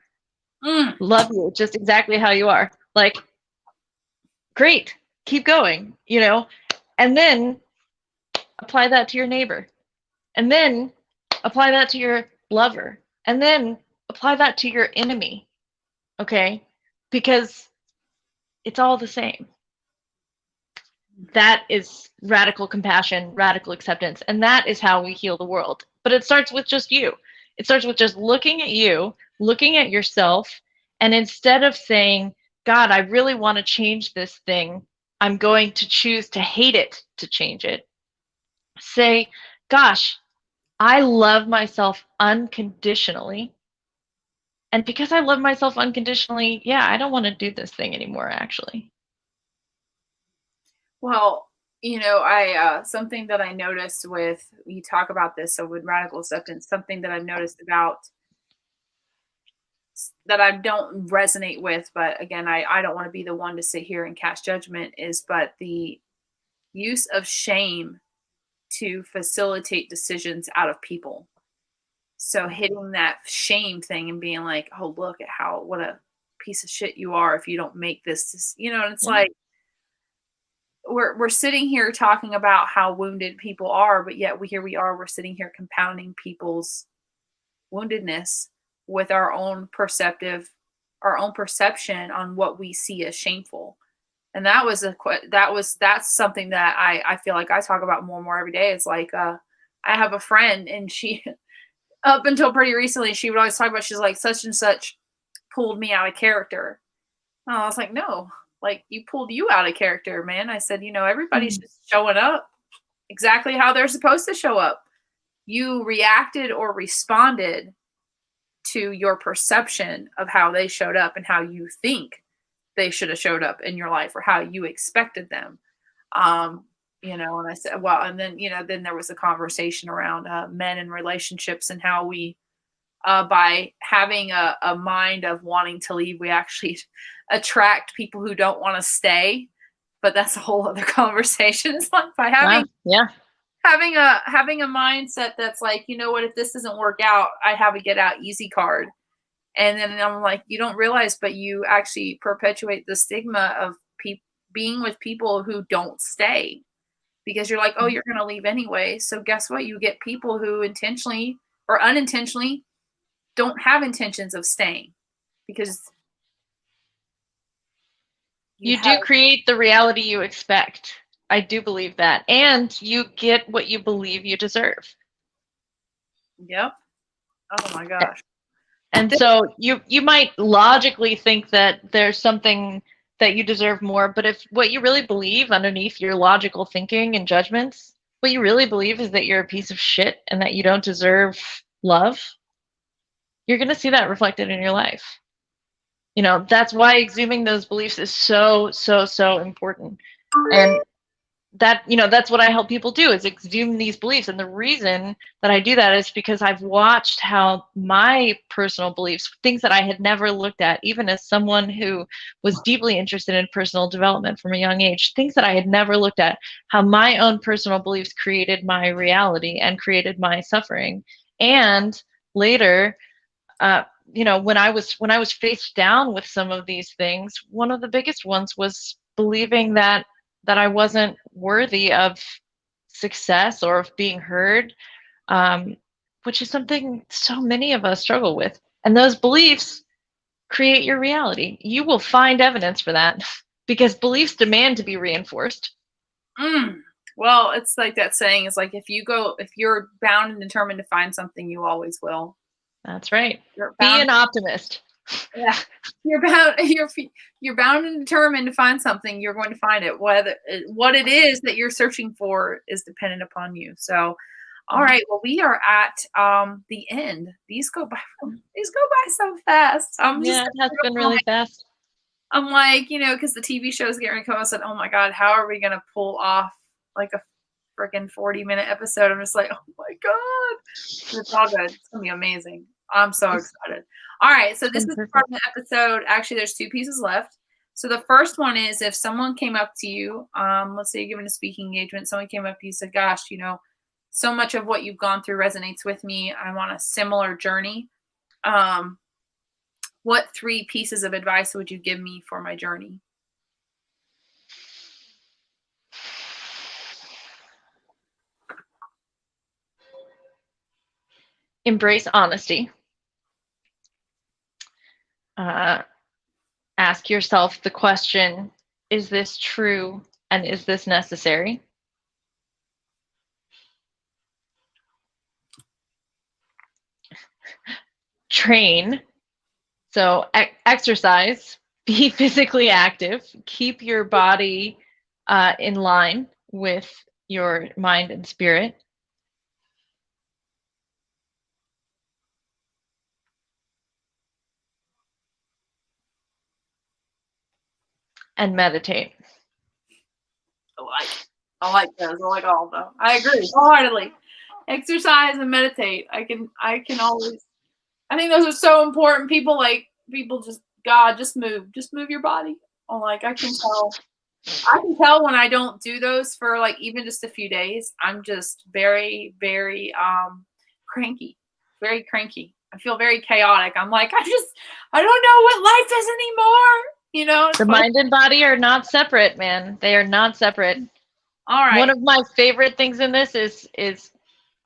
Mm. Love you just exactly how you are. Like, great, keep going, you know, and then apply that to your neighbor, and then apply that to your lover, and then apply that to your enemy, okay? Because it's all the same. That is radical compassion, radical acceptance, and that is how we heal the world. But it starts with just you. It starts with just looking at you, looking at yourself, and instead of saying, God, I really want to change this thing, I'm going to choose to hate it to change it. Say, gosh, I love myself unconditionally. And because I love myself unconditionally, yeah, I don't want to do this thing anymore, actually. Well, I something that I noticed with you talk about this, so with radical acceptance, something that I've noticed about that I don't resonate with, but again, I don't want to be the one to sit here and cast judgment but the use of shame to facilitate decisions out of people. So hitting that shame thing and being like, oh, look at what a piece of shit you are if you don't make this, and it's like, we're sitting here talking about how wounded people are, but yet we're sitting here compounding people's woundedness with our own perception on what we see as shameful. And that's something that I feel like I talk about more and more every day. It's like, I have a friend, and she, up until pretty recently, she would always talk about, she's like, such and such pulled me out of character. And I was like, no, like, you pulled you out of character, man. I said, everybody's just showing up exactly how they're supposed to show up. You reacted or responded to your perception of how they showed up and how you think they should have showed up in your life, or how you expected them. And I said, well, and then, then there was a conversation around men and relationships, and how we, by having a mind of wanting to leave, we actually attract people who don't want to stay. But that's a whole other conversation. It's like, by having a mindset that's like, what, if this doesn't work out, I have a get out easy card. And then I'm like, you don't realize, but you actually perpetuate the stigma of being with people who don't stay, because you're like, oh, you're going to leave anyway. So guess what? You get people who intentionally or unintentionally don't have intentions of staying, because you do create the reality you expect. I do believe that. And you get what you believe you deserve. Yep. Oh my gosh. And so you might logically think that there's something that you deserve more, but if what you really believe underneath your logical thinking and judgments, what you really believe is that you're a piece of shit and that you don't deserve love, you're going to see that reflected in your life. That's why exhuming those beliefs is so, so, so important. And that's what I help people do, is exhume these beliefs. And the reason that I do that is because I've watched how my personal beliefs, things that I had never looked at, even as someone who was deeply interested in personal development from a young age, things that I had never looked at, how my own personal beliefs created my reality and created my suffering. And later, when I was faced down with some of these things, one of the biggest ones was believing that I wasn't worthy of success or of being heard, which is something so many of us struggle with. And those beliefs create your reality. You will find evidence for that because beliefs demand to be reinforced. Well, it's like that saying is like, if you're bound and determined to find something, you always will. That's right. Be an optimist. Yeah, you're bound and determined to find something. You're going to find it. What it is that you're searching for is dependent upon you. So, all right. Well, we are at the end. These go by so fast. It has been really fast. I'm like, because the TV shows get ready to come. I said, oh my God, how are we going to pull off like a freaking 40-minute episode? I'm just like, oh my God, it's all good. It's gonna be amazing. I'm so excited. All right, so this is part of the episode. Actually, there's 2 pieces left. So the first one is, if someone came up to you, let's say you're giving a speaking engagement, someone came up to you and said, gosh, so much of what you've gone through resonates with me. I'm on a similar journey. what 3 pieces of advice would you give me for my journey? Embrace honesty. Ask yourself the question, is this true and is this necessary? Train. So exercise, be physically active, keep your body in line with your mind and spirit. And meditate. I like those. I like all of them. I agree wholeheartedly. Exercise and meditate. I can always. I think those are so important. People just move your body. I can tell when I don't do those for even just a few days. I'm just very, very cranky. Very cranky. I feel very chaotic. I'm like, I don't know what life is anymore. The mind and body are not separate, man. They are not separate. All right. One of my favorite things in this is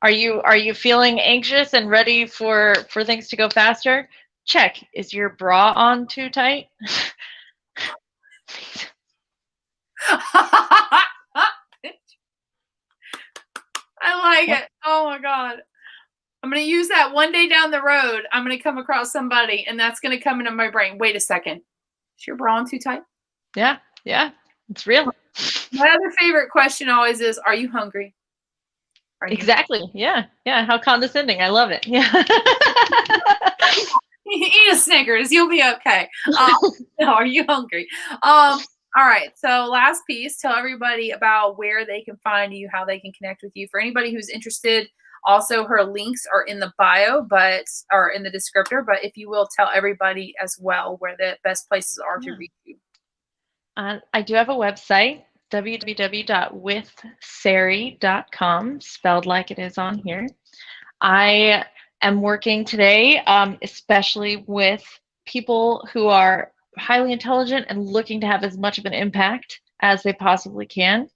are you feeling anxious and ready for things to go faster? Check. Is your bra on too tight? I like it. Oh my God. I'm going to use that one day down the road. I'm going to come across somebody and that's going to come into my brain. Wait a second. Is your bra on too tight? Yeah. It's real. My other favorite question always is, are you hungry? Exactly. Yeah. How condescending. I love it. Yeah. Eat a Snickers. You'll be okay. Are you hungry? All right. So last piece, tell everybody about where they can find you, how they can connect with you. For anybody who's interested, also her links are in the bio, or in the descriptor. But if you will tell everybody as well where the best places are to reach you. I do have a website, www.withsary.com, spelled like it is on here. I am working today, especially with people who are highly intelligent and looking to have as much of an impact as they possibly can,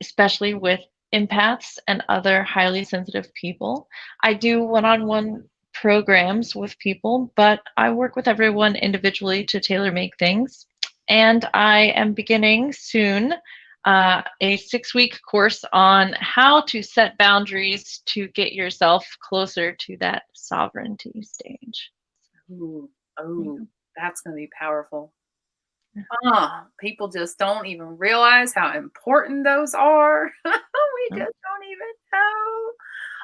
especially with empaths and other highly sensitive people. I do one-on-one programs with people, but I work with everyone individually to tailor make things. And I am beginning soon a 6-week course on how to set boundaries to get yourself closer to that sovereignty stage. That's going to be powerful. People just don't even realize how important those are. We just don't even know.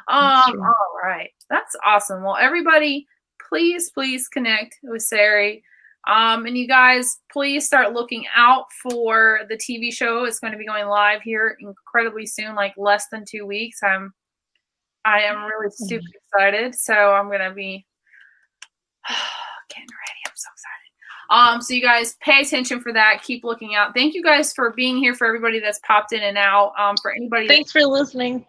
All right. That's awesome. Well, everybody, please connect with Sary. And you guys, please start looking out for the TV show. It's going to be going live here incredibly soon, like less than 2 weeks. I am really super excited. So I'm going to be getting ready. I'm so excited. So you guys pay attention for that. Keep looking out. Thank you guys for being here. For everybody that's popped in and out. For anybody. Thanks for listening.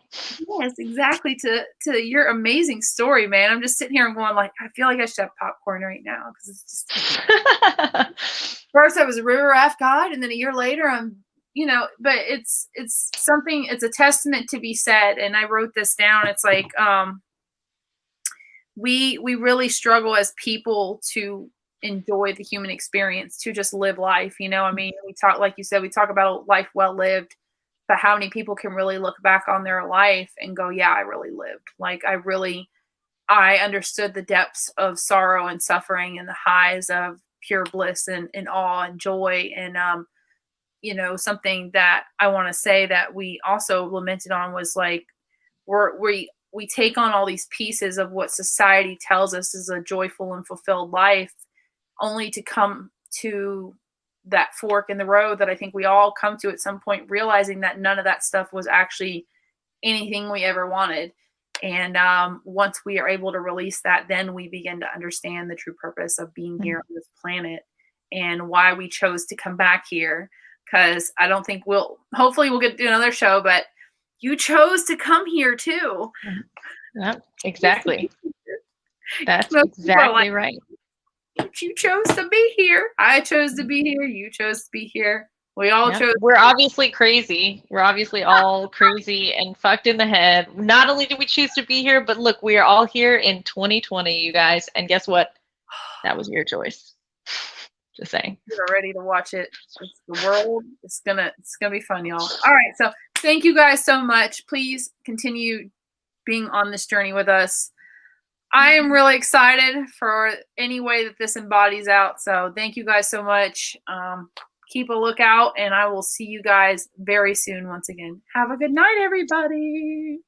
Yes, exactly. To your amazing story, man. I'm just sitting here and going I feel like I should have popcorn right now because it's just. First I was a river raft guide, and then a year later I'm, but it's something. It's a testament to be said. And I wrote this down. It's like we really struggle as people to enjoy the human experience, to just live life. I mean, we talk, like you said, we talk about a life well lived, but how many people can really look back on their life and go, yeah, I really lived. I understood the depths of sorrow and suffering and the highs of pure bliss and awe and joy. And, something that I want to say that we also lamented on was we take on all these pieces of what society tells us is a joyful and fulfilled life, only to come to that fork in the road that I think we all come to at some point, realizing that none of that stuff was actually anything we ever wanted. And once we are able to release that, then we begin to understand the true purpose of being here on this planet and why we chose to come back here. Because I don't think hopefully we'll get to do another show, but you chose to come here too. Yeah, exactly. That's exactly right. You chose to be here. I chose to be here. You chose to be here. We all chose. We're obviously crazy. We're obviously all crazy and fucked in the head. Not only did we choose to be here, but look, we are all here in 2020, you guys. And guess what? That was your choice. Just saying. You're ready to watch it. It's the world. It's gonna be fun, y'all. All right. So thank you guys so much. Please continue being on this journey with us. I am really excited for any way that this embodies out. So thank you guys so much. Keep a lookout, and I will see you guys very soon once again. Have a good night, everybody.